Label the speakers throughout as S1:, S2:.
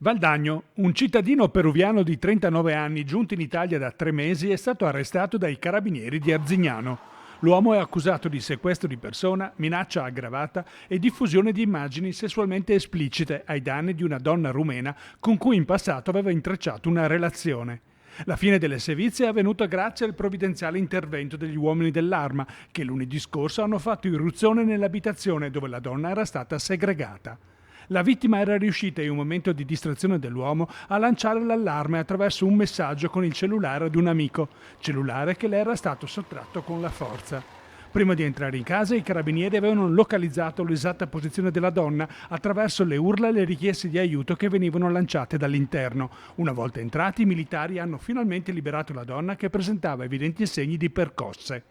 S1: Valdagno, un cittadino peruviano di 39 anni giunto in Italia da 3 mesi, è stato arrestato dai carabinieri di Arzignano. L'uomo è accusato di sequestro di persona, minaccia aggravata e diffusione di immagini sessualmente esplicite ai danni di una donna rumena con cui in passato aveva intrecciato una relazione. La fine delle sevizie è avvenuta grazie al provvidenziale intervento degli uomini dell'Arma, che lunedì scorso hanno fatto irruzione nell'abitazione dove la donna era stata segregata. La vittima era riuscita in un momento di distrazione dell'uomo a lanciare l'allarme attraverso un messaggio con il cellulare di un amico, cellulare che le era stato sottratto con la forza. Prima di entrare in casa, i carabinieri avevano localizzato l'esatta posizione della donna attraverso le urla e le richieste di aiuto che venivano lanciate dall'interno. Una volta entrati, i militari hanno finalmente liberato la donna, che presentava evidenti segni di percosse.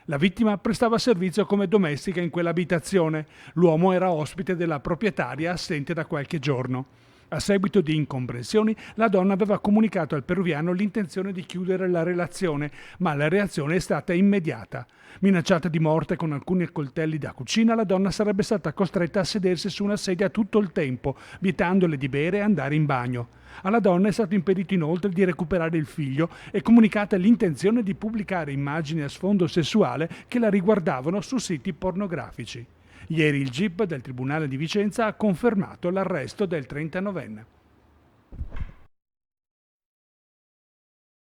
S1: La vittima prestava servizio come domestica in quell'abitazione. L'uomo era ospite della proprietaria, assente da qualche giorno. A seguito di incomprensioni, la donna aveva comunicato al peruviano l'intenzione di chiudere la relazione, ma la reazione è stata immediata. Minacciata di morte con alcuni coltelli da cucina, la donna sarebbe stata costretta a sedersi su una sedia tutto il tempo, vietandole di bere e andare in bagno. Alla donna è stato impedito inoltre di recuperare il figlio e comunicata l'intenzione di pubblicare immagini a sfondo sessuale che la riguardavano su siti pornografici. Ieri il GIP del Tribunale di Vicenza ha confermato l'arresto del 39enne.